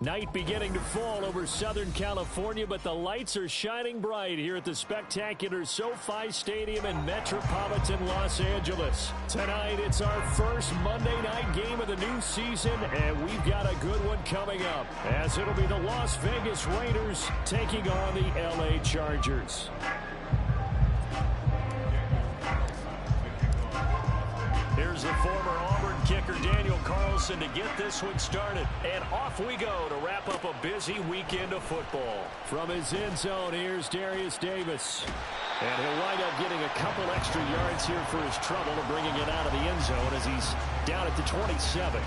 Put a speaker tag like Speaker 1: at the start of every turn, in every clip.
Speaker 1: Night beginning to fall over Southern California, but the lights are shining bright here at the spectacular SoFi Stadium in metropolitan Los Angeles. Tonight, it's our first Monday night game of the new season, and we've got a good one coming up, as it'll be the Las Vegas Raiders taking on the LA Chargers. Here's the former Auburn kicker Daniel Carlson to get this one started. And off we go to wrap up a busy weekend of football. From his end zone, here's Darius Davis. And he'll wind up getting a couple extra yards here for his trouble and bringing it out of the end zone as he's down at the 27.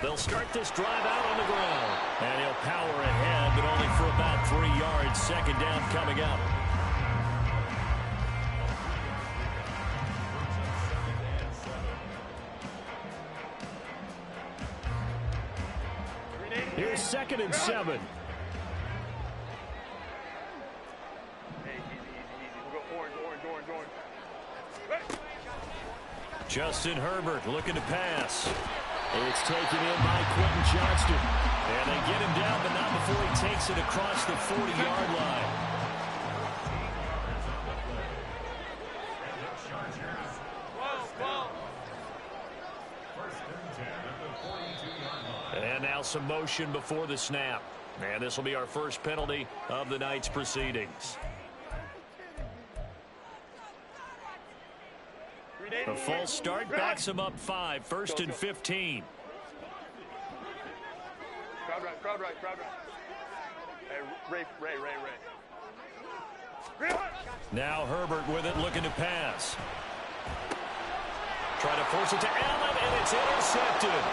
Speaker 1: They'll start this drive out on the ground. And he'll power ahead, but only for about 3 yards. Second down coming up. Here's 2nd and 7. Justin Herbert looking to pass. It's taken in by Quentin Johnston. And they get him down, but not before he takes it across the 40-yard line. And now some motion before the snap. And this will be our first penalty of the night's proceedings. A false start backs him up 5. 1st and 15.
Speaker 2: Crowd right. Hey, Ray.
Speaker 1: Now Herbert with it, looking to pass. Try to force it to Allen, and it's intercepted.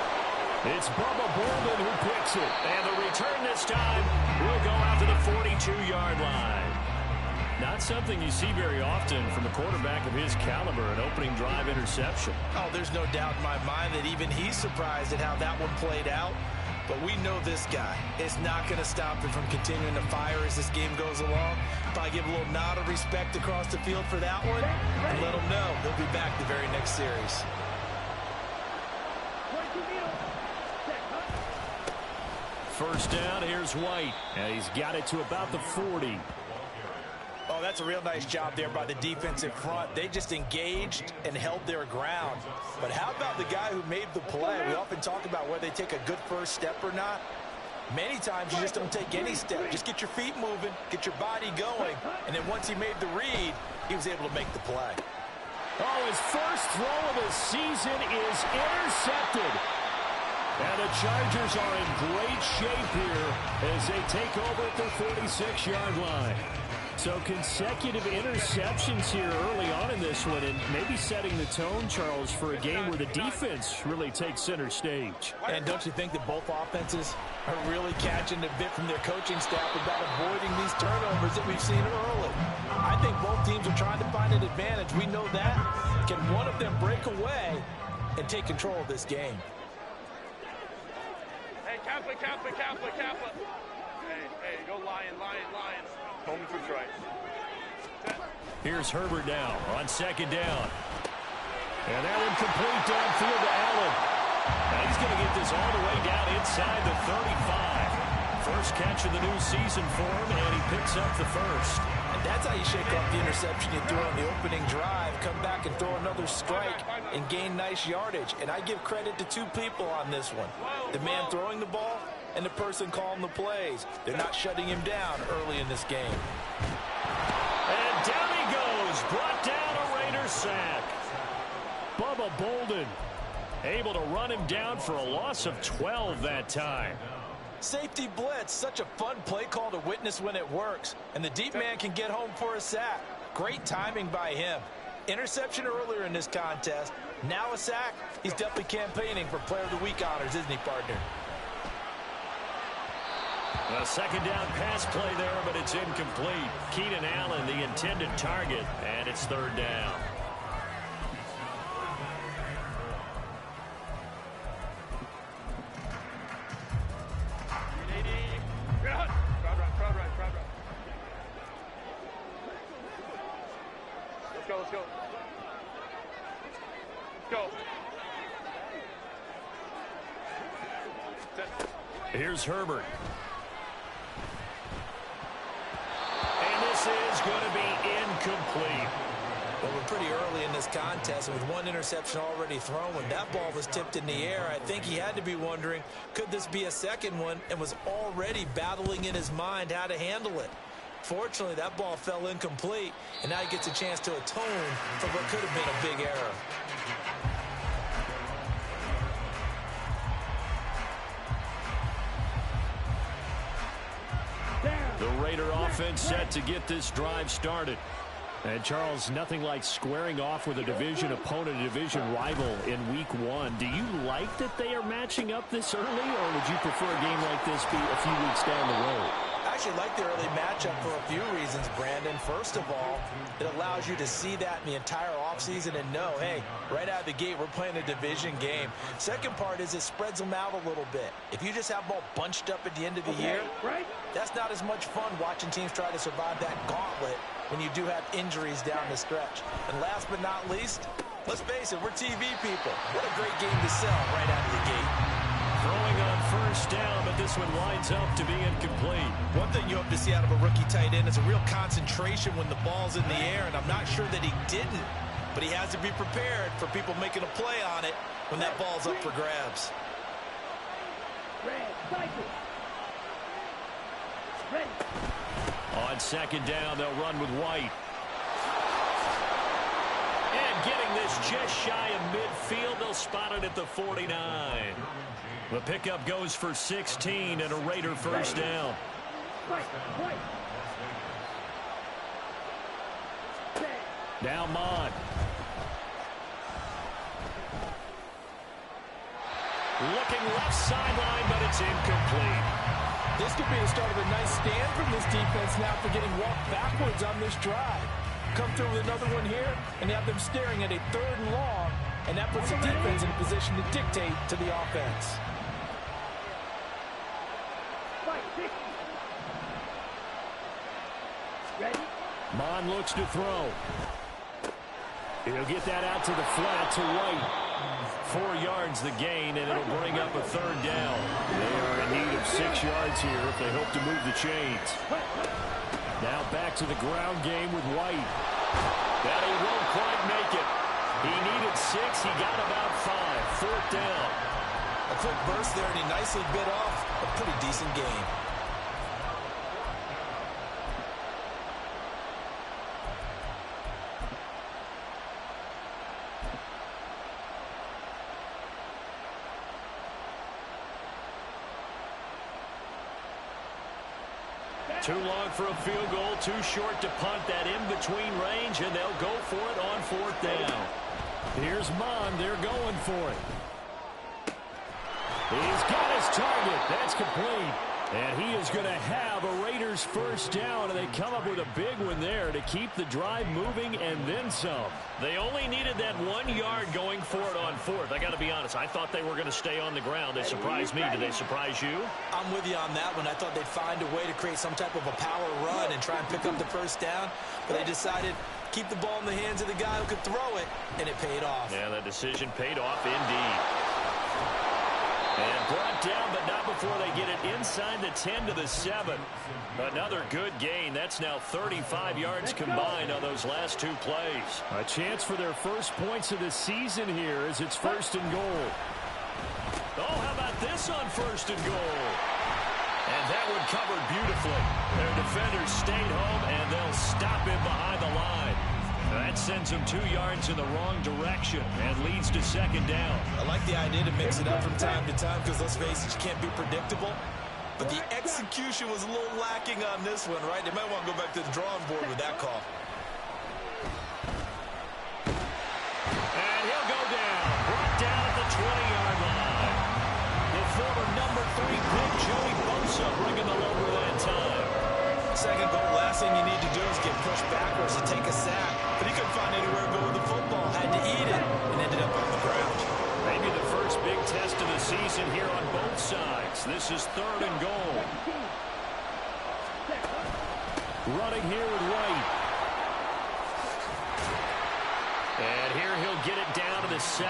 Speaker 1: It's Bubba Bolden who picks it. And the return this time will go out to the 42-yard line. Not something you see very often from a quarterback of his caliber, an opening drive interception.
Speaker 3: Oh, there's no doubt in my mind that even he's surprised at how that one played out. But we know this guy is not going to stop him from continuing to fire as this game goes along. Probably give a little nod of respect across the field for that one, and let him know he'll be back the very next series.
Speaker 1: First down, here's White. And he's got it to about the 40.
Speaker 3: Oh, that's a real nice job there by the defensive front. They just engaged and held their ground. But how about the guy who made the play? We often talk about whether they take a good first step or not. Many times you just don't take any step. Just get your feet moving, get your body going, and then once he made the read, he was able to make the play.
Speaker 1: Oh, his first throw of the season is intercepted. And the Chargers are in great shape here as they take over at the 46-yard line. So consecutive interceptions here early on in this one, and maybe setting the tone, Charles, for a game where the defense really takes center stage.
Speaker 3: And don't you think that both offenses are really catching a bit from their coaching staff about avoiding these turnovers that we've seen early? I think both teams are trying to find an advantage. We know that. Can one of them break away and take control of this game?
Speaker 2: Hey, Kappa. Hey, go Lion. Home for strike.
Speaker 1: Here's Herbert now on 2nd down. And that one complete downfield to Allen. Now he's going to get this all the way down inside the 35. First catch of the new season for him, and he picks up the first.
Speaker 3: And that's how you shake off the interception you threw on the opening drive. Come back and throw another strike and gain nice yardage. And I give credit to two people on this one. The man throwing the ball and the person calling the plays. They're not shutting him down early in this game.
Speaker 1: And down he goes. Brought down a Raider sack. Bubba Bolden able to run him down for a loss of 12 that time.
Speaker 3: Safety blitz, such a fun play call to witness when it works. And the deep man can get home for a sack. Great timing by him. Interception earlier in this contest. Now a sack. He's definitely campaigning for Player of the Week honors, isn't he, partner?
Speaker 1: A 2nd down pass play there, but it's incomplete. Keenan Allen, the intended target, and it's 3rd down.
Speaker 2: Go. Go.
Speaker 1: Here's Herbert. And this is going to be incomplete.
Speaker 3: Well, we're pretty early in this contest, and with one interception already thrown, when that ball was tipped in the air, I think he had to be wondering, could this be a second one, and was already battling in his mind how to handle it. Fortunately, that ball fell incomplete, and now he gets a chance to atone for what could have been a big error.
Speaker 1: The Raider offense set to get this drive started. And, Charles, nothing like squaring off with a division opponent, a division rival in week one. Do you like that they are matching up this early, or would you prefer a game like this be a few weeks down the road?
Speaker 3: I actually like the early matchup for a few reasons, Brandon. First of all, it allows you to see that in the entire offseason and know, hey, right out of the gate, we're playing a division game. Second part is it spreads them out a little bit. If you just have them all bunched up at the end of the year, that's not as much fun watching teams try to survive that gauntlet when you do have injuries down the stretch. And last but not least, let's face it, we're TV people. What a great game to sell right out of the gate.
Speaker 1: Throwing on first down, but this one winds up to be incomplete.
Speaker 3: One thing you hope to see out of a rookie tight end is a real concentration when the ball's in the air, and I'm not sure that he didn't, but he has to be prepared for people making a play on it when that ball's up for grabs.
Speaker 1: On second down, they'll run with White. And getting this just shy of midfield, they'll spot it at the 49. The pickup goes for 16 and a Raider first down. Now Mond. Looking left sideline, but it's incomplete.
Speaker 3: This could be the start of a nice stand from this defense now for getting walked backwards on this drive. Come through with another one here, and have them staring at a 3rd and long, and that puts the defense in a position to dictate to the offense.
Speaker 1: Mond looks to throw. He'll get that out to the flat to White. 4 yards the gain, and it'll bring up a 3rd down. They are in need of 6 yards here if they hope to move the chains. Now back to the ground game with White. That he won't quite make it. He needed 6. He got about 5. 4th down.
Speaker 3: A quick burst there, and he nicely bit off a pretty decent gain.
Speaker 1: Too long for a field goal, too short to punt that in-between range, and they'll go for it on 4th down. Here's Mond. They're going for it. He's got his target. That's complete. And he is going to have a Raiders first down, and they come up with a big one there to keep the drive moving and then some. They only needed that 1 yard going for it on 4th. I got to be honest, I thought they were going to stay on the ground. They surprised me. Did they surprise you?
Speaker 3: I'm with you on that one. I thought they'd find a way to create some type of a power run and try and pick up the first down, but they decided keep the ball in the hands of the guy who could throw it, and it paid off.
Speaker 1: Yeah, that decision paid off indeed. And brought down, but not before they get it inside the 10 to the 7. Another good gain. That's now 35 yards combined on those last 2 plays. A chance for their first points of the season here as it's 1st and goal. Oh, how about this on 1st and goal? And that one covered beautifully. Their defenders stayed home, and they'll stop him behind the line. That sends him 2 yards in the wrong direction and leads to 2nd down.
Speaker 3: I like the idea to mix it up from time to time because, let's face it, you can't be predictable. But the execution was a little lacking on this one, right? They might want to go back to the drawing board with that call.
Speaker 1: And he'll go down. Brought down at the 20-yard line. The former number 3 pick, Joey Bosa, bringing the load that time.
Speaker 3: 2nd goal, last thing you need to do is get pushed backwards and take a sack. But he couldn't find anywhere to go with the football. Had to eat it and ended up on the ground.
Speaker 1: Maybe the first big test of the season here on both sides. This is 3rd and goal. Running here with White. And here he'll get it down to the 7.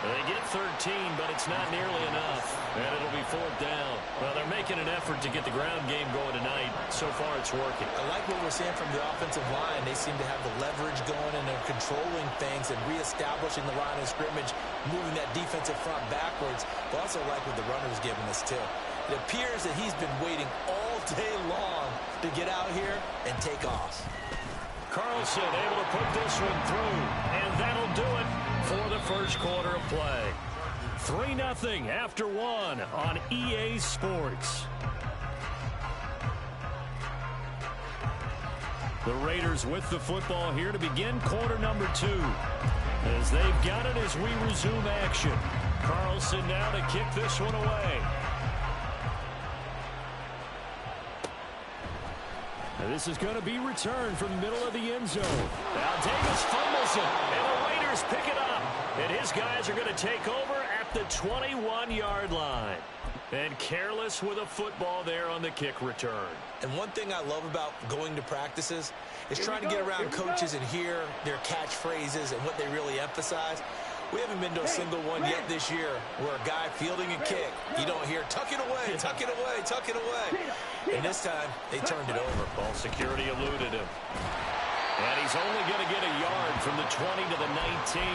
Speaker 1: They get 13, but it's not nearly enough. And it'll be 4th down. Well, they're making an effort to get the ground game going tonight. So far, it's working.
Speaker 3: I like what we're seeing from the offensive line. They seem to have the leverage going, and they're controlling things and reestablishing the line of scrimmage, moving that defensive front backwards. But also like what the runner's giving us, too. It appears that he's been waiting all day long to get out here and take off.
Speaker 1: Carlson able to put this one through, and that'll do it for the first quarter of play. 3-0 after 1 on EA Sports. The Raiders with the football here to begin quarter number 2. As they've got it as we resume action. Carlson now to kick this one away. And this is going to be returned from the middle of the end zone. Now Davis fumbles it, and the Raiders pick it up. And his guys are going to take over at the 21-yard line. And careless with a football there on the kick return.
Speaker 3: And one thing I love about going to practices is trying to get around coaches and hear their catchphrases and what they really emphasize. We haven't been to a single one yet this year where a guy fielding a kick, you don't hear, tuck it away, tuck it away, tuck it away. And this time, they turned it over.
Speaker 1: Ball security eluded him. And he's only going to get a yard from the 20 to the 19.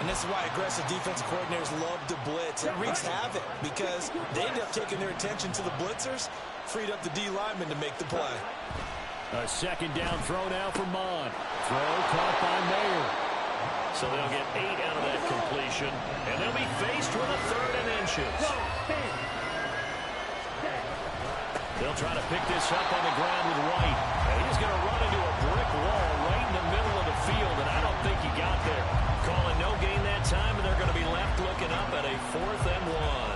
Speaker 3: And this is why aggressive defensive coordinators love to blitz. It wreaks havoc because they end up taking their attention to the blitzers, freed up the D lineman to make the play.
Speaker 1: A second down throw now for Mond. Throw caught by Mayer. So they'll get 8 out of that completion, and they'll be faced with a 3rd and inches. They'll try to pick this up on the ground with White. And he's going to run into a brick wall right in the middle of the field, and I don't think he got there. Calling no gain that time, and they're going to be left looking up at a 4th and 1.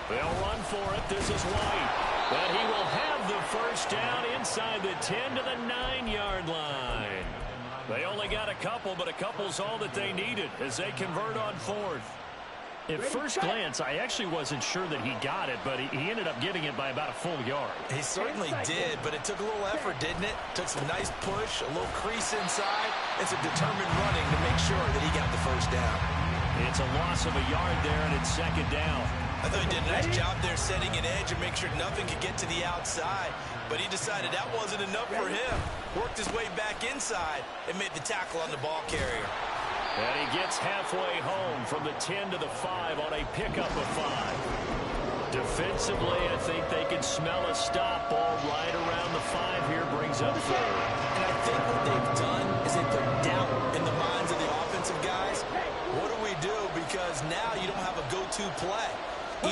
Speaker 1: They'll run for it. This is White. But he will have the first down inside the 10 to the 9-yard line. They only got a couple, but a couple's all that they needed as they convert on 4th. At first glance, I actually wasn't sure that he got it, but he ended up getting it by about a full yard.
Speaker 3: He certainly did, but it took a little effort, didn't it? Took some nice push, a little crease inside, and some determined running to make sure that he got the first down.
Speaker 1: It's a loss of a yard there, and it's 2nd down.
Speaker 3: I thought he did a nice job there setting an edge and make sure nothing could get to the outside, but he decided that wasn't enough for him. Worked his way back inside and made the tackle on the ball carrier.
Speaker 1: And he gets halfway home from the 10 to the 5 on a pickup of 5. Defensively, I think they can smell a stop ball right around the 5 here, brings up 3rd.
Speaker 3: And I think what they've done is they put doubt in the minds of the offensive guys. What do we do? Because now you don't have a go-to play.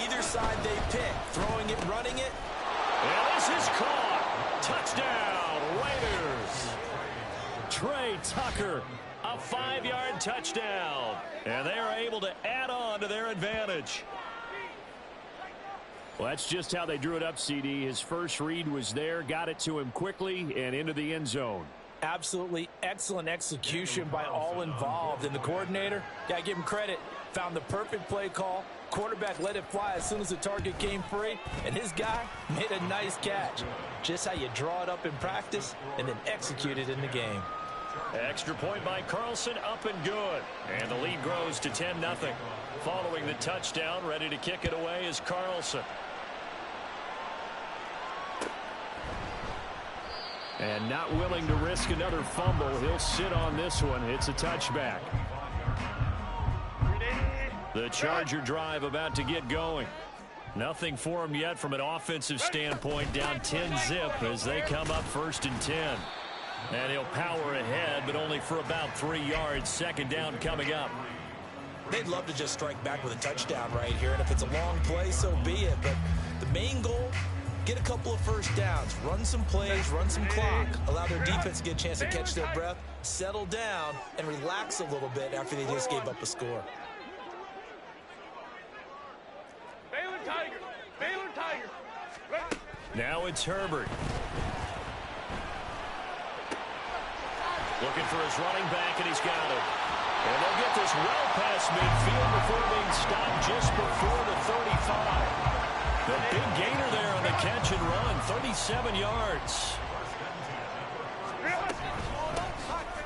Speaker 3: Either side they pick, throwing it, running it.
Speaker 1: And this is caught. Touchdown, Raiders. Trey Tucker, a 5-yard touchdown. And they are able to add on to their advantage. Well, that's just how they drew it up, CD. His first read was there, got it to him quickly, and into the end zone.
Speaker 3: Absolutely excellent execution by all involved. And the coordinator, got to give him credit, found the perfect play call. Quarterback let it fly as soon as the target came free, and his guy made a nice catch. Just how you draw it up in practice and then execute it in the game.
Speaker 1: Extra point by Carlson, up and good. And the lead grows to 10-0. Following the touchdown, ready to kick it away is Carlson. And not willing to risk another fumble, he'll sit on this one. It's a touchback. The Charger drive about to get going. Nothing for him yet from an offensive standpoint, down 10-zip as they come up 1st and 10. And he'll power ahead, but only for about 3 yards. 2nd down coming up.
Speaker 3: They'd love to just strike back with a touchdown right here, and if it's a long play, so be it. But the main goal, get a couple of first downs, run some plays, run some clock, allow their defense to get a chance to catch their breath, settle down, and relax a little bit after they just gave up a score.
Speaker 2: Baylor Tigers! Baylor Tigers!
Speaker 1: Now it's Herbert. Looking for his running back, and he's got it. And they'll get this well past midfield before being stopped just before the 35. The big gainer there on the catch and run, 37 yards.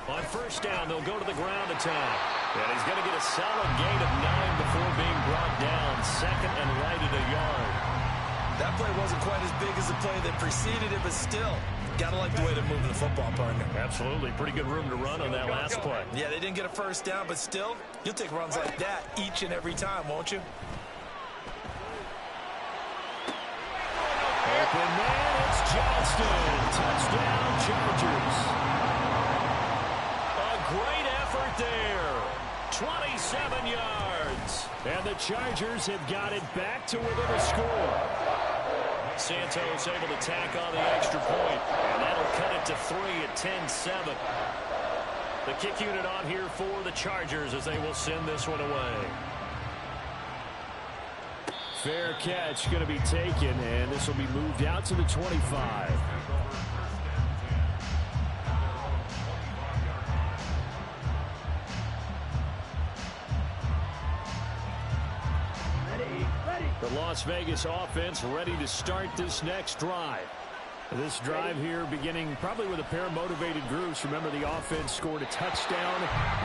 Speaker 1: On first down, they'll go to the ground attack. And he's going to get a solid gain of 9 before being brought down. Second and right at a yard.
Speaker 3: That play wasn't quite as big as the play that preceded it, but still, got to like the way they're moving the football, partner.
Speaker 1: Absolutely. Pretty good room to run on that last play.
Speaker 3: Yeah, they didn't get a first down, but still, you'll take runs like that each and every time, won't you?
Speaker 1: Open man, it's Johnston. Touchdown, Chargers. A great effort there. 27 yards. And the Chargers have got it back to within a score. Santos able to tack on the extra point, and that'll cut it to 3 at 10-7. The kick unit on here for the Chargers as they will send this one away. Fair catch going to be taken, and this will be moved out to the 25. The Las Vegas offense ready to start this next drive. This drive here beginning probably with a pair of motivated groups. Remember, the offense scored a touchdown.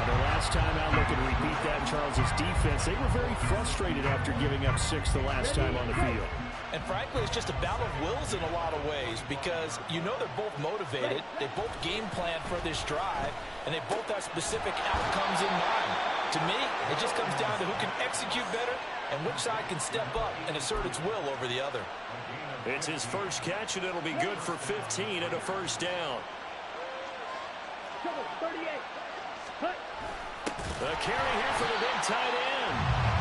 Speaker 1: Their last time out looking to repeat that. Charles' defense, they were very frustrated after giving up 6 the last time on the field.
Speaker 3: And frankly, it's just a battle of wills in a lot of ways because you know they're both motivated. They both game plan for this drive, and they both have specific outcomes in mind. To me, it just comes down to who can execute better and which side can step up and assert its will over the other.
Speaker 1: It's his first catch, and it'll be good for 15 and a first down. The carry here for the big tight end.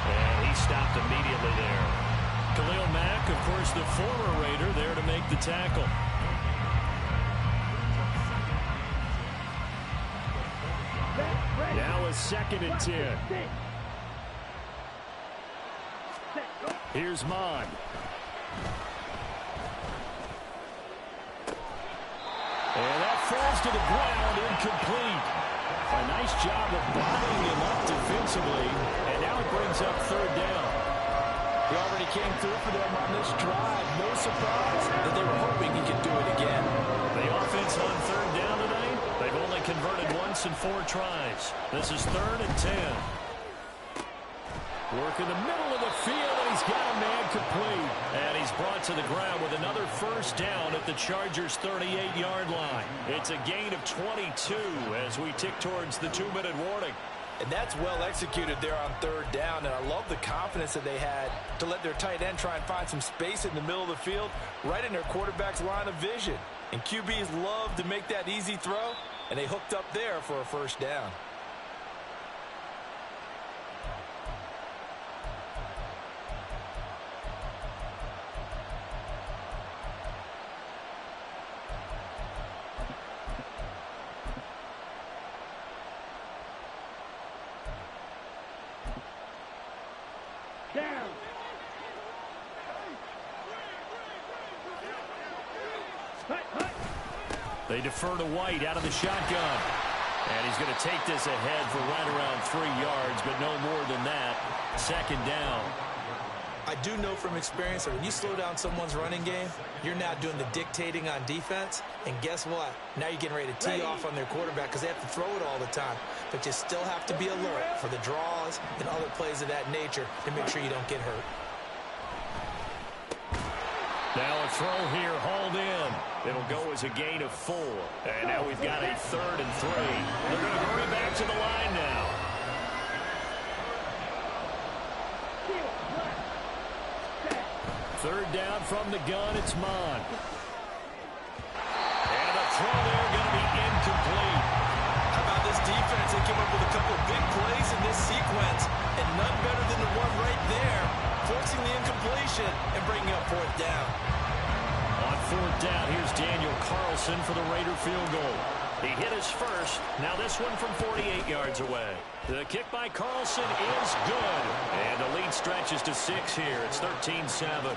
Speaker 1: And he stopped immediately there. Khalil Mack, of course, the former Raider, there to make the tackle. Now a 2nd and 10. Here's Mond. And that falls to the ground, incomplete. A nice job of bottling him up defensively, and now it brings up 3rd down.
Speaker 3: He already came through for them on this drive. No surprise that they were hoping he could do it again.
Speaker 1: The offense on 3rd down today, they've only converted once in 4 tries. This is 3rd and 10. Work in the middle of the field, and he's got a man complete. And he's brought to the ground with another first down at the Chargers' 38-yard line. It's a gain of 22 as we tick towards the 2-minute warning.
Speaker 3: And that's well executed there on 3rd down. And I love the confidence that they had to let their tight end try and find some space in the middle of the field, right in their quarterback's line of vision. And QBs love to make that easy throw, and they hooked up there for a first down.
Speaker 1: They defer to White out of the shotgun. And he's going to take this ahead for right around 3 yards, but no more than that. 2nd down.
Speaker 3: I do know from experience that when you slow down someone's running game, you're now doing the dictating on defense. And guess what? Now you're getting ready to tee off on their quarterback because they have to throw it all the time. But you still have to be alert for the draws and other plays of that nature to make sure you don't get hurt.
Speaker 1: Now a throw here, hauled in. It'll go as a gain of 4. And now we've got a 3rd and 3. They're going to hurry back to the line now. Third down from the gun, it's Mond. And the throw there going to be incomplete.
Speaker 3: How about this defense? They came up with a couple of big plays in this sequence, and none better than the one right there, forcing the incompletion and bringing up 4th down.
Speaker 1: On 4th down, here's Daniel Carlson for the Raider field goal. He hit his first. Now this one from 48 yards away. The kick by Carlson is good. And the lead stretches to 6 here. It's 13-7.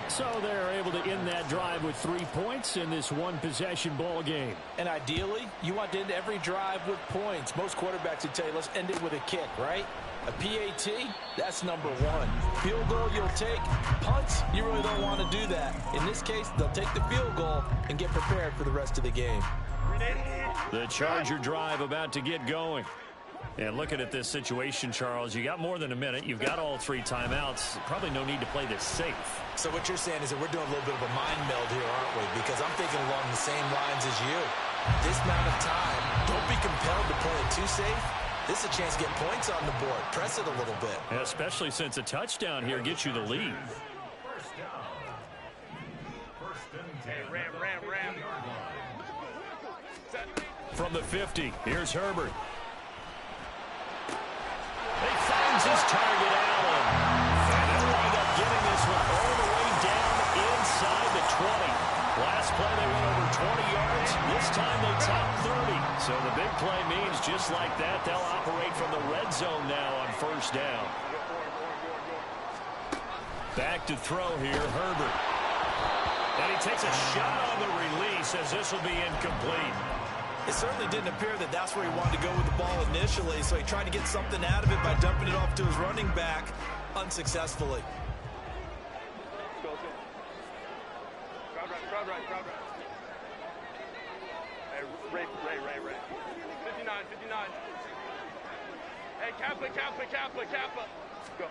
Speaker 1: So they're able to end that drive with 3 points in this one-possession ball game.
Speaker 3: And ideally, you want to end every drive with points. Most quarterbacks would tell you, let's end it with a kick, right? A PAT, that's number one. Field goal you'll take. Punts, you really don't want to do that. In this case, they'll take the field goal and get prepared for the rest of the game.
Speaker 1: The Charger drive about to get going. And looking at this situation, Charles, you got more than a minute. You've got all 3 timeouts. Probably no need to play this safe.
Speaker 3: So what you're saying is that we're doing a little bit of a mind meld here, aren't we? Because I'm thinking along the same lines as you. This amount of time, don't be compelled to play it too safe. This is a chance to get points on the board. Press it a little bit.
Speaker 1: Especially since a touchdown here gets you the lead.
Speaker 2: Hey, ram.
Speaker 1: From the 50, here's Herbert. He finds his target, Allen. And they'll wind up getting this one all the way down inside the 20. Last play, they went over 20 yards. This time, they topped 30. So the big play means just like that, they'll operate from the red zone now on first down. Back to throw here, Herbert. And he takes a shot on the release as this will be incomplete.
Speaker 3: It certainly didn't appear that that's where he wanted to go with the ball initially, so he tried to get something out of it by dumping it off to his running back unsuccessfully.
Speaker 2: Crowd right. Hey, Ray. 59. Hey, Kappa. Go.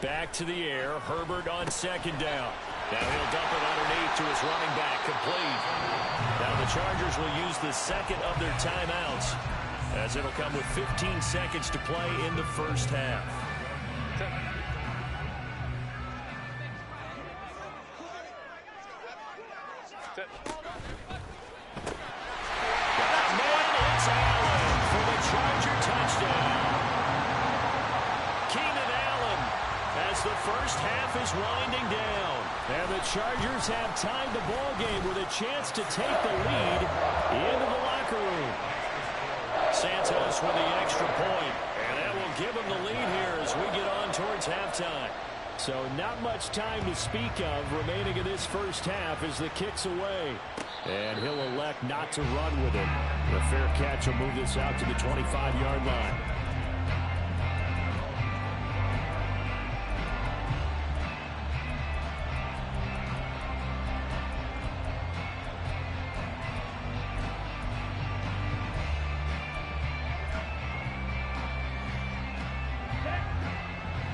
Speaker 1: Back to the air. Herbert on second down. Now he'll dump it underneath to his running back. Complete. Now the Chargers will use the second of their timeouts as it'll come with 15 seconds to play in the first half. Man, it's Allen for the Charger touchdown. Keenan Allen as the first half is winding down. And the Chargers have tied the ball game with a chance to take the lead into the locker room. Santos with the extra point, and that will give him the lead here as we get on towards halftime. So not much time to speak of remaining in this first half as the kick's away. And he'll elect not to run with it. The fair catch will move this out to the 25-yard line.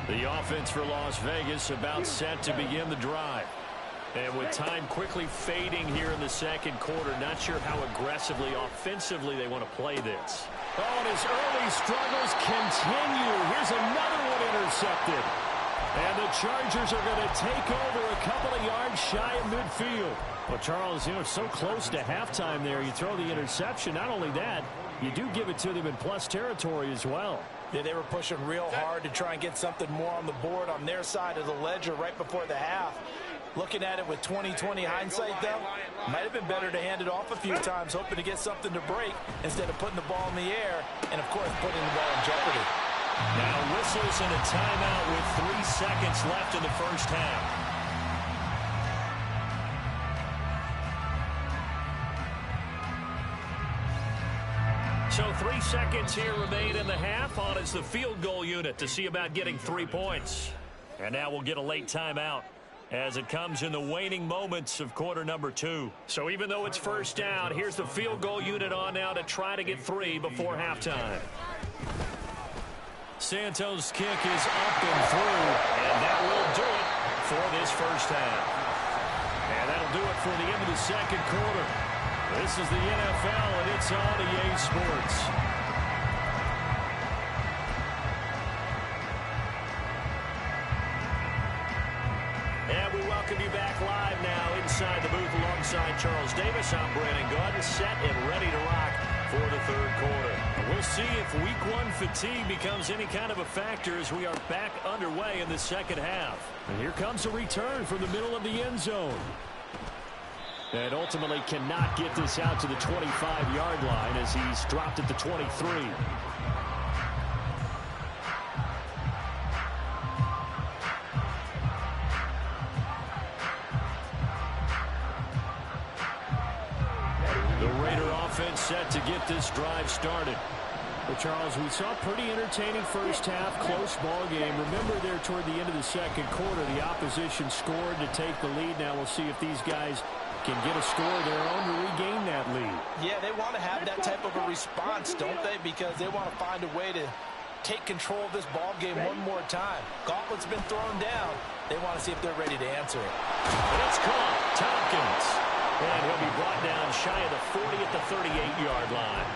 Speaker 1: The offense for Las Vegas about set to begin the drive. And with time quickly fading here in the second quarter, not sure how aggressively, offensively they want to play this. Oh, and his early struggles continue. Here's another one intercepted. And the Chargers are going to take over a couple of yards shy of midfield. Well, Charles, so close to halftime there. You throw the interception. Not only that, you do give it to them in plus territory as well.
Speaker 3: Yeah, they were pushing real hard to try and get something more on the board on their side of the ledger right before the half. Looking at it with 20/20 hindsight, though, might have been better to hand it off a few times, hoping to get something to break instead of putting the ball in the air and, of course, putting the ball in jeopardy.
Speaker 1: Now whistles and a timeout with 3 seconds left in the first half. So 3 seconds here remain in the half. On is the field goal unit to see about getting 3 points. And now we'll get a late timeout as it comes in the waning moments of quarter number 2. So even though it's first down, here's the field goal unit on now to try to get 3 before halftime. Santos' kick is up and through, and that will do it for this first half. And that'll do it for the end of the second quarter. This is the NFL, and it's on EA Sports. And we welcome you back live now inside the booth alongside Charles Davis. I'm Brandon Gaudin, set and ready to rock for the third quarter. We'll see if week 1 fatigue becomes any kind of a factor as we are back underway in the second half. And here comes a return from the middle of the end zone. And ultimately cannot get this out to the 25-yard line as he's dropped at the 23. offense set to get this drive started.
Speaker 4: Well, Charles, we saw a pretty entertaining first half, close ball game. Remember there toward the end of the second quarter, the opposition scored to take the lead. Now we'll see if these guys can get a score of their own to regain that lead.
Speaker 3: Yeah, they want to have that type of a response, don't they? Because they want to find a way to take control of this ball game one more time. Gauntlet's been thrown down. They want to see if they're ready to answer it.
Speaker 1: And it's caught. Tompkins. And he'll be brought down shy of the 40 at the 38-yard line.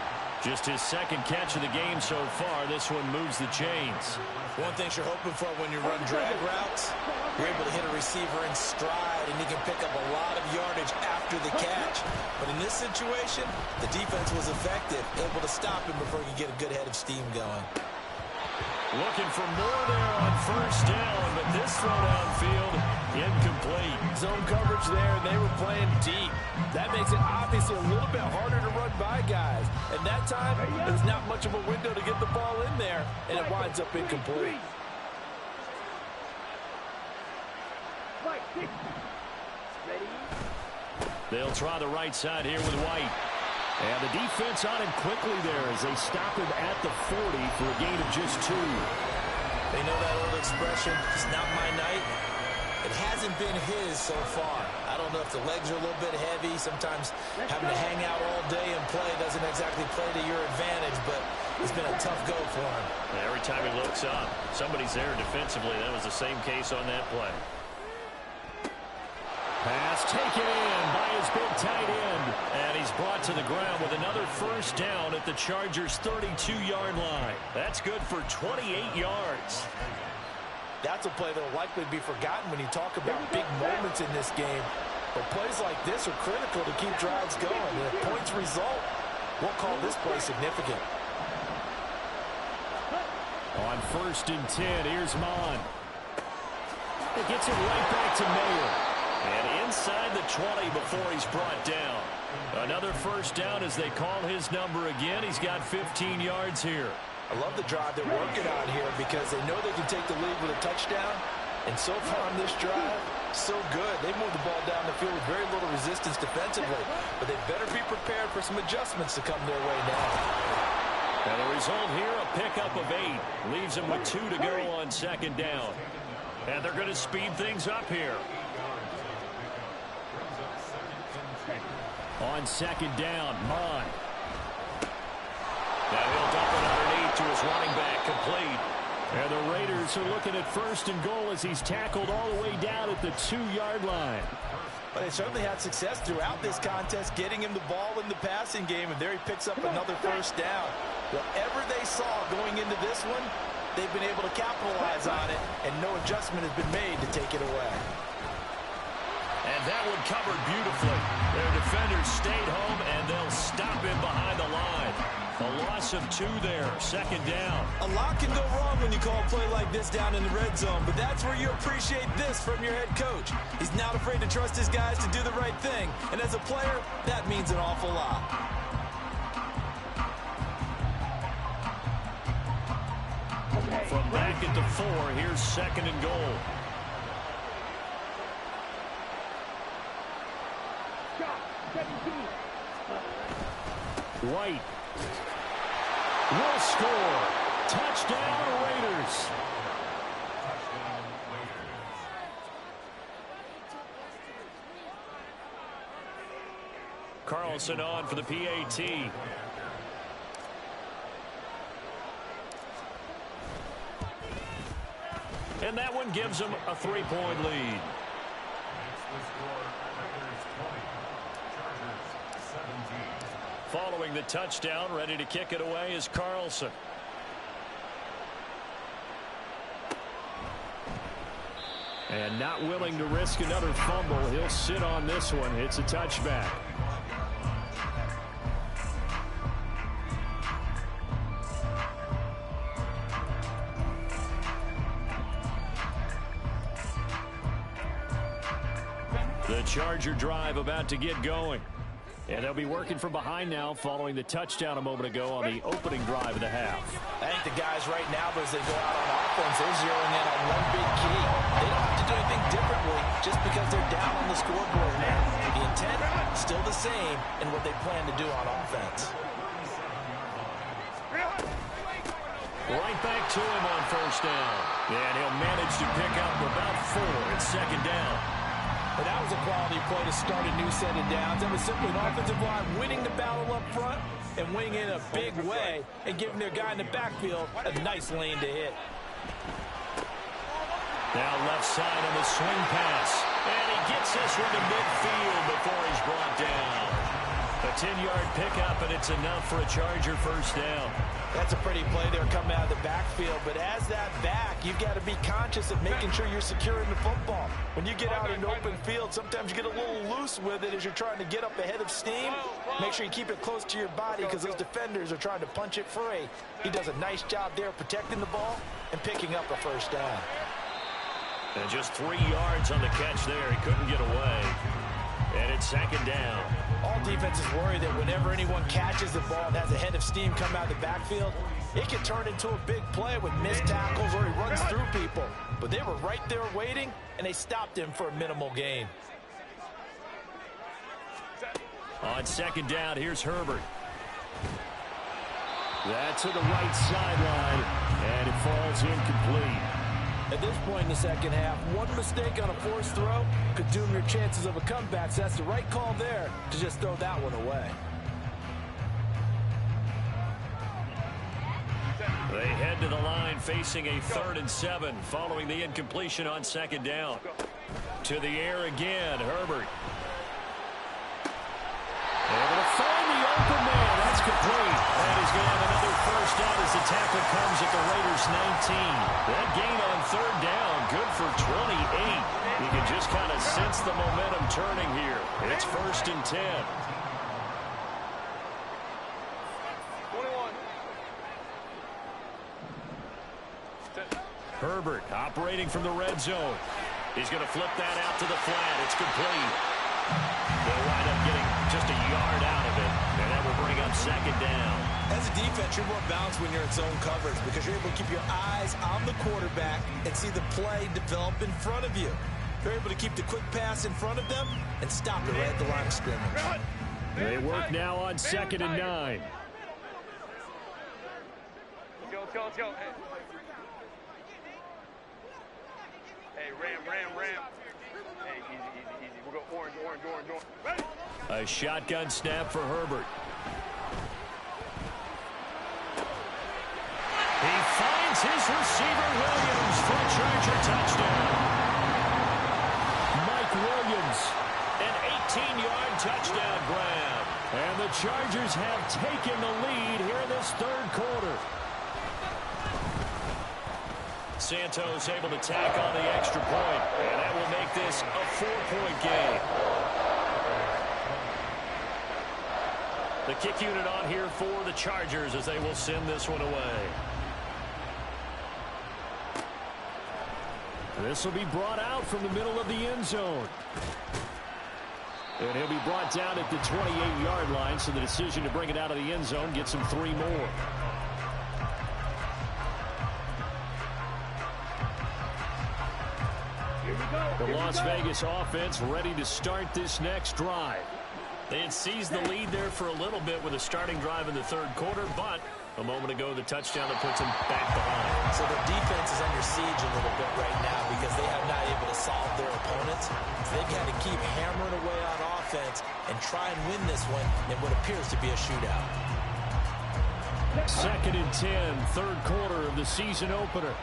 Speaker 1: Just his second catch of the game so far. This one moves the chains.
Speaker 3: One thing you're hoping for when you run drag routes, you're able to hit a receiver in stride, and he can pick up a lot of yardage after the catch. But in this situation, the defense was effective, able to stop him before he could get a good head of steam going.
Speaker 1: Looking for more there on first down, but this throw downfield, incomplete.
Speaker 3: Zone coverage there, and they were playing deep. That makes it obviously a little bit harder to run by guys. And that time, there's not much of a window to get the ball in there, and it winds up incomplete.
Speaker 1: They'll try the right side here with White. And the defense on him quickly there as they stop him at the 40 for a gain of just 2.
Speaker 3: They know that old expression, it's not my night. It hasn't been his so far. I don't know if the legs are a little bit heavy. Sometimes having to hang out all day and play doesn't exactly play to your advantage, but it's been a tough go for him.
Speaker 1: And every time he looks up, somebody's there defensively. That was the same case on that play. Pass taken in by his big tight end. And he's brought to the ground with another first down at the Chargers' 32-yard line. That's good for 28 yards.
Speaker 3: That's a play that will likely be forgotten when you talk about big moments in this game. But plays like this are critical to keep drives going. And if points result, we'll call this play significant.
Speaker 1: On 1st and 10, here's Mon. He gets it right back to Mayer. And inside the 20 before he's brought down. Another first down as they call his number again. He's got 15 yards here.
Speaker 3: I love the drive they're working on here because they know they can take the lead with a touchdown. And so far on this drive, so good. They moved the ball down the field with very little resistance defensively. But they better be prepared for some adjustments to come their way now.
Speaker 1: And the result here, a pickup of 8. Leaves them with 2 to go on 2nd down. And they're going to speed things up here. On 2nd down, Mon. Now he'll dump it underneath to his running back, complete. And the Raiders are looking at 1st and goal as he's tackled all the way down at the 2-yard line.
Speaker 3: But they certainly had success throughout this contest, getting him the ball in the passing game, and there he picks up another first down. Whatever they saw going into this one, they've been able to capitalize on it, and no adjustment has been made to take it away.
Speaker 1: And that one covered beautifully. Their defenders stayed home, and they'll stop him behind the line. A loss of 2 there, 2nd down.
Speaker 3: A lot can go wrong when you call a play like this down in the red zone, but that's where you appreciate this from your head coach. He's not afraid to trust his guys to do the right thing, and as a player, that means an awful lot.
Speaker 1: From back at the 4, here's 2nd and goal. White will score. Touchdown, Raiders. Carlson on for the PAT. And that one gives them a 3-point lead. Following the touchdown, ready to kick it away is Carlson. And not willing to risk another fumble. He'll sit on this one. It's a touchback. The Charger drive about to get going. And they'll be working from behind now following the touchdown a moment ago on the opening drive of the half.
Speaker 3: I think the guys right now, as they go out on offense, they're zeroing in on one big key. They don't have to do anything differently just because they're down on the scoreboard now. The intent, still the same in what they plan to do on offense.
Speaker 4: Right back to him on first down. And he'll manage to pick up about 4 at second down.
Speaker 3: But that was a quality play to start a new set of downs. That was simply an offensive line winning the battle up front and winning in a big way and giving their guy in the backfield a nice lane to hit.
Speaker 4: Now left side on the swing pass. And he gets this one to midfield before he's brought down. A 10-yard pickup, and it's enough for a Charger first down.
Speaker 3: That's a pretty play there coming out of the backfield. But as that back, you've got to be conscious of making sure you're securing the football. When you get out in the open field, sometimes you get a little loose with it as you're trying to get up ahead of steam. Make sure you keep it close to your body because those defenders are trying to punch it free. He does a nice job there protecting the ball and picking up a first down.
Speaker 4: And just 3 yards on the catch there. He couldn't get away. And it's second down.
Speaker 3: All defenses worry that whenever anyone catches the ball and has a head of steam come out of the backfield, it can turn into a big play with missed tackles or he runs through people. But they were right there waiting, and they stopped him for a minimal gain.
Speaker 4: On second down, here's Herbert. That's to the right sideline, and it falls incomplete.
Speaker 3: At this point in the second half, one mistake on a forced throw could doom your chances of a comeback. So that's the right call there to just throw that one away.
Speaker 4: They head to the line facing a 3rd and 7 following the incompletion on second down. To the air again, Herbert. Able to find the open man. That's complete. And he's going to have another first down as the tackle comes at the Raiders' 19. That gain on 3rd down, good for 28. You can just kind of sense the momentum turning here. It's 1st and 10.
Speaker 2: 21.
Speaker 4: Herbert operating from the red zone. He's going to flip that out to the flat. It's complete. They'll wind up getting just a yard out of it, and that will bring up second down.
Speaker 3: As a defense, you're more balanced when you're in zone coverage because you're able to keep your eyes on the quarterback and see the play develop in front of you. You're able to keep the quick pass in front of them and stop it right at the line of scrimmage.
Speaker 4: They work now on 2nd and 9.
Speaker 2: Let's go, let's go. Hey, ram. Hey, easy. We'll go orange. Ready?
Speaker 4: A shotgun snap for Herbert. He finds his receiver, Williams, for a Charger touchdown. Mike Williams, an 18-yard touchdown grab. And the Chargers have taken the lead here in this 3rd quarter. Santos able to tack on the extra point, and that will make this a 4-point game. The kick unit on here for the Chargers as they will send this one away. This will be brought out from the middle of the end zone. And he'll be brought down at the 28-yard line, so the decision to bring it out of the end zone gets him 3 more. The Las Vegas offense ready to start this next drive. They had seized the lead there for a little bit with a starting drive in the 3rd quarter, but a moment ago the touchdown that puts them back behind.
Speaker 3: So the defense is under siege a little bit right now because they have not able to solve their opponents. So they've got to keep hammering away on offense and try and win this one in what appears to be a shootout.
Speaker 4: 2nd and 10, 3rd quarter of the season opener.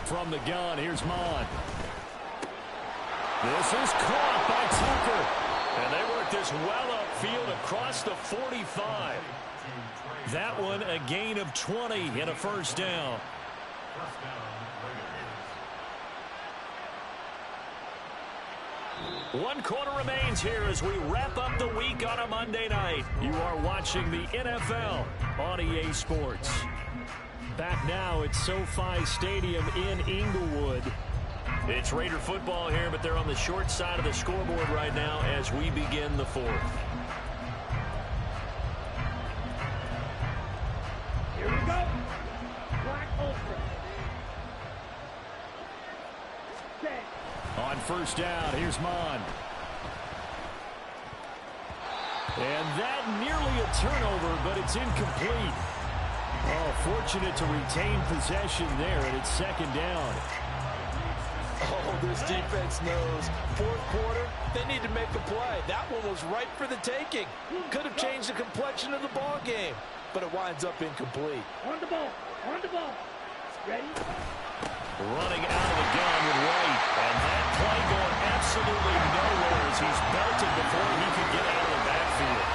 Speaker 4: From the gun, here's Mond. This is caught by Tucker. And they work this well upfield across the 45. That one a gain of 20 and a first down. One quarter remains here as we wrap up the week on a Monday night. You are watching the NFL on EA Sports. Back now at SoFi Stadium in Inglewood. It's Raider football here, but they're on the short side of the scoreboard right now as we begin the 4th.
Speaker 2: Here we go. Black Ultra.
Speaker 4: On first down. Here's Mon. And that nearly a turnover, but it's incomplete. Oh, fortunate to retain possession there, and it's second down.
Speaker 3: Oh, this defense knows. Fourth quarter, they need to make a play. That one was ripe for the taking. Could have changed the complexion of the ball game, but it winds up incomplete.
Speaker 2: On the ball. Ready?
Speaker 4: Running out of the gun with White. And that play going absolutely nowhere as he's belted before he could get out of the backfield.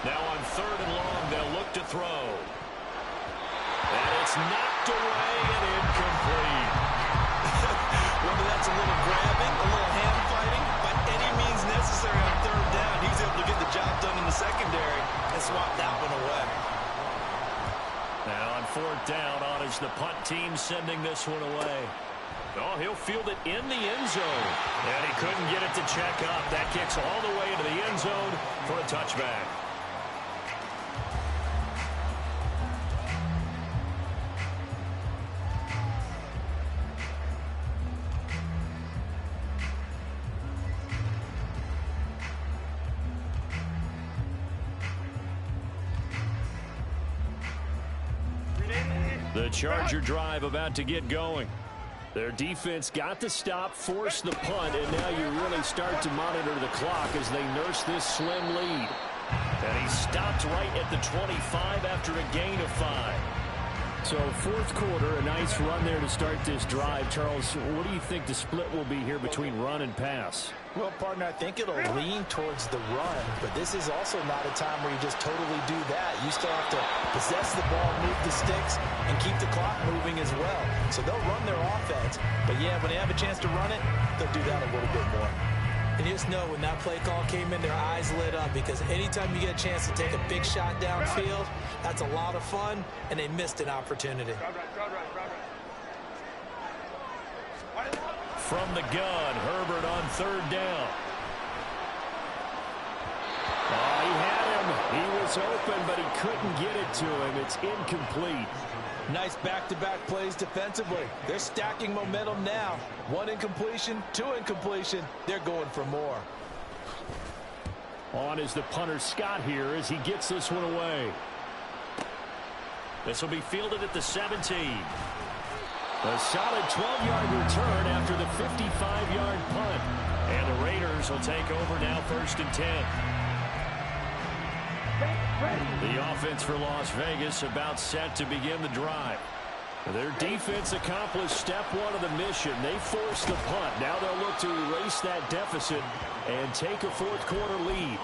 Speaker 4: Now on third and long, they'll look to throw. And it's knocked away and incomplete.
Speaker 3: Whether that's a little grabbing, a little hand fighting, by any means necessary on third down, he was able to get the job done in the secondary and swap that one away.
Speaker 4: Now on fourth down, on is the punt team sending this one away. Oh, he'll field it in the end zone. And he couldn't get it to check up. That kicks all the way into the end zone for a touchback. The Charger drive about to get going. Their defense got the stop, forced the punt, and now you really start to monitor the clock as they nurse this slim lead. And he stopped right at the 25 after a gain of 5. So fourth quarter, a nice run there to start this drive. Charles, what do you think the split will be here between run and pass?
Speaker 3: Well, partner, I think it'll lean towards the run, but this is also not a time where you just totally do that. You still have to possess the ball, move the sticks, and keep the clock moving as well. So they'll run their offense, but yeah, when they have a chance to run it, they'll do that a little bit more. And you just know when that play call came in, their eyes lit up, because anytime you get a chance to take a big shot downfield, that's a lot of fun, and they missed an opportunity.
Speaker 4: From the gun, Herbert on third down. Oh, he had him. He was open, but he couldn't get it to him. It's incomplete.
Speaker 3: Nice back-to-back plays defensively. They're stacking momentum now. 1 incompletion, 2 incompletion. They're going for more.
Speaker 4: On is the punter Scott here as he gets this one away. This will be fielded at the 17. A solid 12-yard return after the 55-yard punt. And the Raiders will take over now, 1st and 10. The offense for Las Vegas about set to begin the drive. Their defense accomplished step 1 of the mission. They forced the punt. Now they'll look to erase that deficit and take a fourth quarter lead.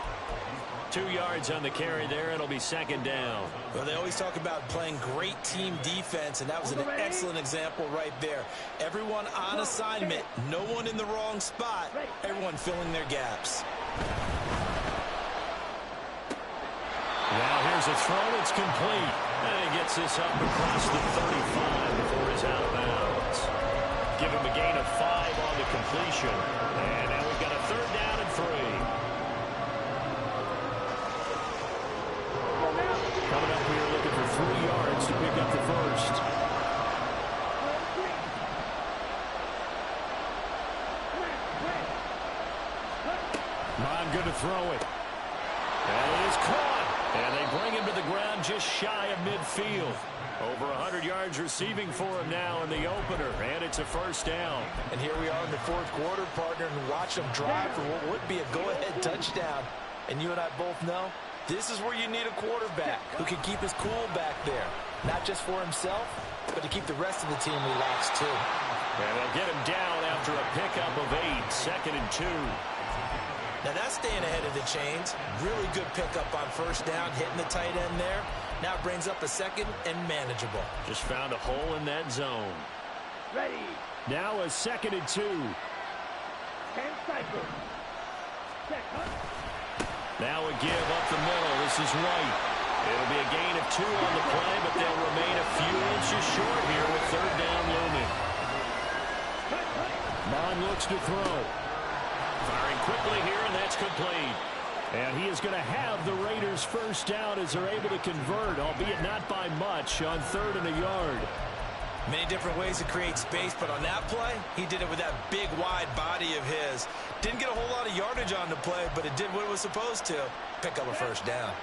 Speaker 4: 2 yards on the carry there. It'll be second down.
Speaker 3: Well, they always talk about playing great team defense, and that was an excellent example right there. Everyone on assignment, no one in the wrong spot, everyone filling their gaps.
Speaker 4: Now here's a throw. It's complete. And he gets this up across the 35 before he's out of bounds. Give him a gain of 5 on the completion. And now we've got a 3rd down and 3. Coming up, we are looking for 3 yards to pick up the first. Mon good to throw it. And it is caught. And they bring him to the ground just shy of midfield. Over 100 yards receiving for him now in the opener. And it's a 1st down.
Speaker 3: And here we are in the fourth quarter, partner, and watch them drive for what would be a go-ahead touchdown. And you and I both know this is where you need a quarterback who can keep his cool back there. Not just for himself, but to keep the rest of the team relaxed too.
Speaker 4: And they'll get him down after a pickup of 8. 2nd and 2.
Speaker 3: Now that's staying ahead of the chains. Really good pickup on 1st down, hitting the tight end there. Now brings up a 2nd and manageable.
Speaker 4: Just found a hole in that zone.
Speaker 2: Ready.
Speaker 4: Now a 2nd and 2.
Speaker 2: And cycle.
Speaker 4: Now a give up the middle. This is White. It'll be a gain of 2 on the play, but they'll remain a few inches short here with 3rd down looming. Mon looks to throw. Firing quickly here, and that's complete. And he is going to have the Raiders first down as they're able to convert, albeit not by much, on 3rd and a yard.
Speaker 3: Many different ways to create space, but on that play, he did it with that big, wide body of his. Didn't get a whole lot of yardage on the play, but it did what it was supposed to. Pick up a first down.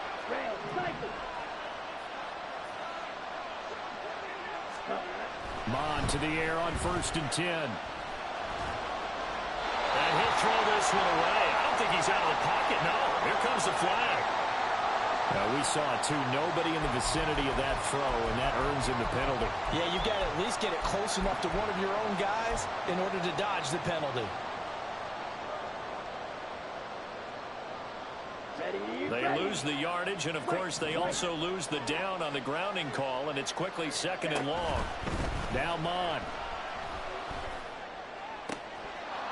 Speaker 4: Mond to the air on 1st and 10. And he'll throw this one away. I don't think he's out of the pocket. No, here comes the flag. We saw it, too. Nobody in the vicinity of that throw, and that earns him the penalty.
Speaker 3: Yeah, you got to at least get it close enough to one of your own guys in order to dodge the penalty.
Speaker 4: They lose the yardage, and, of course, they also lose the down on the grounding call, and it's quickly 2nd and long. Now Mond.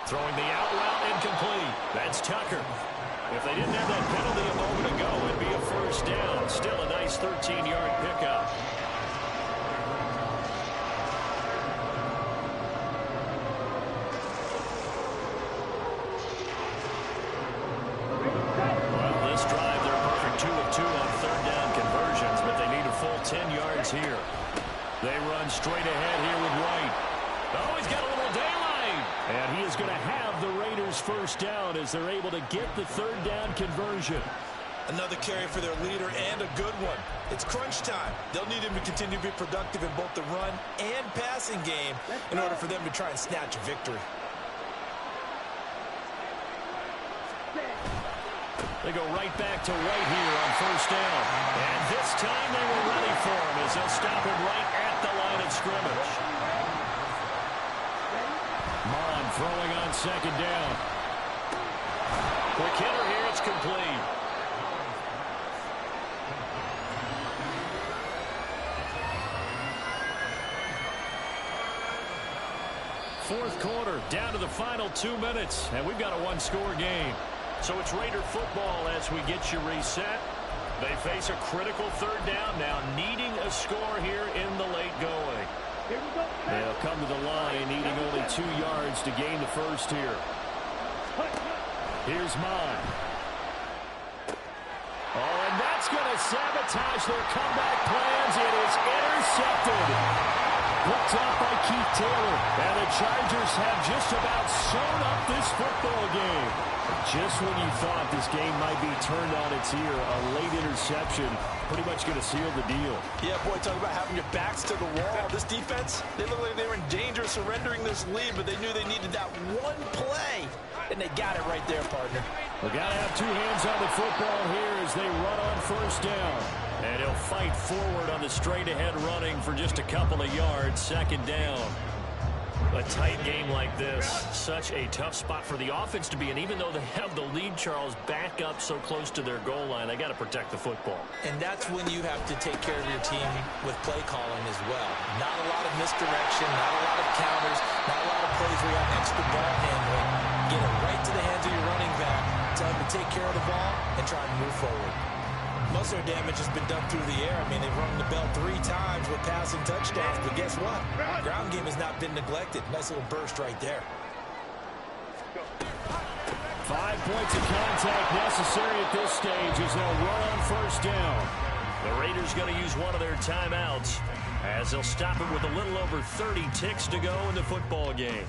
Speaker 4: Throwing the out route incomplete. That's Tucker. If they didn't have that penalty a moment ago, it'd be a first down. Still a nice 13-yard pickup. Well, this drive, they're a perfect 2 of 2 on 3rd down conversions, but they need a full 10 yards here. They run straight ahead here with White. Oh, he's got a little daylight. And he is going to have the Raiders first down as they're able to get the 3rd down conversion.
Speaker 3: Another carry for their leader and a good one. It's crunch time. They'll need him to continue to be productive in both the run and passing game in order for them to try and snatch a victory.
Speaker 4: They go right back to White here on 1st down. And this time they were ready for him as they'll stop him right at the line of scrimmage. Mond throwing on 2nd down. Quick hitter here, it's complete. Fourth quarter, down to the final 2 minutes, and we've got a one-score game. So it's Raider football as we get you reset. They face a critical 3rd down now, needing a score here in the late going. They'll come to the line, needing only 2 yards to gain the first here. Here's Mond. Oh, and that's going to sabotage their comeback plans. It is intercepted. Picked off by Keith Taylor. And the Chargers have just about sewn up this football game. Just when you thought this game might be turned on its ear, a late interception pretty much going to seal the deal.
Speaker 3: Yeah, boy, talk about having your backs to the wall. This defense, they look like they were in danger of surrendering this lead, but they knew they needed that one play, and they got it right there, partner.
Speaker 4: They got to have 2 hands on the football here as they run on 1st down. And he'll fight forward on the straight-ahead running for just a couple of yards, 2nd down. A tight game like this, such a tough spot for the offense to be in. Even though they have the lead, Charles, back up so close to their goal line, they got to protect the football.
Speaker 3: And that's when you have to take care of your team with play calling as well. Not a lot of misdirection, not a lot of counters, not a lot of plays where you have extra ball handling. Get it right to the hands of your running back, tell him to take care of the ball, and try and move forward. Most of their damage has been done through the air. I mean, they've rung the bell 3 times with passing touchdowns, but guess what? Ground game has not been neglected. Nice little burst right there.
Speaker 4: 5 points of contact necessary at this stage as they'll run on 1st down. The Raiders going to use one of their timeouts as they'll stop it with a little over 30 ticks to go in the football game.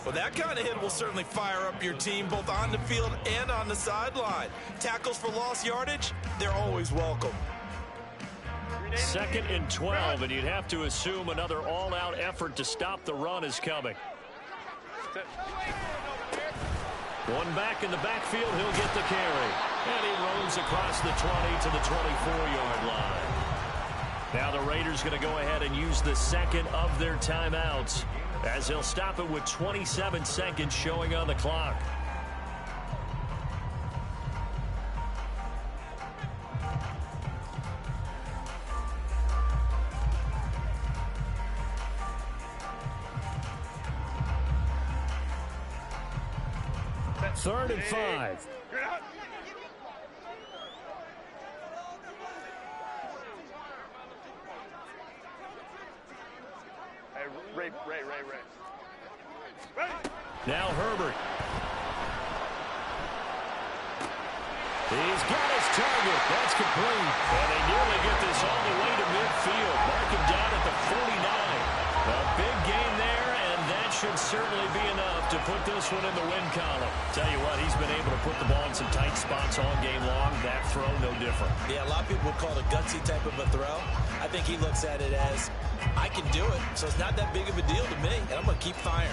Speaker 3: Well, that kind of hit will certainly fire up your team both on the field and on the sideline. Tackles for lost yardage, they're always welcome.
Speaker 4: 2nd and 12, and you'd have to assume another all-out effort to stop the run is coming. One back in the backfield, he'll get the carry. And he roams across the 20 to the 24-yard line. Now the Raiders going to go ahead and use the 2nd of their timeouts as they'll stop it with 27 seconds showing on the clock. Third and 5.
Speaker 2: Ray.
Speaker 4: Now Herbert.
Speaker 1: He's got his target. That's complete. And they nearly get this all the way to midfield. Mark him down at the 49. A big gain there, and that should certainly be enough to put this one in the win column. Tell you what, he's been able to put the ball in some tight spots all game long. That throw, no different.
Speaker 3: Yeah, a lot of people would call it a gutsy type of a throw. I think he looks at it as, I can do it, so it's not that big of a deal to me, and I'm going to keep firing.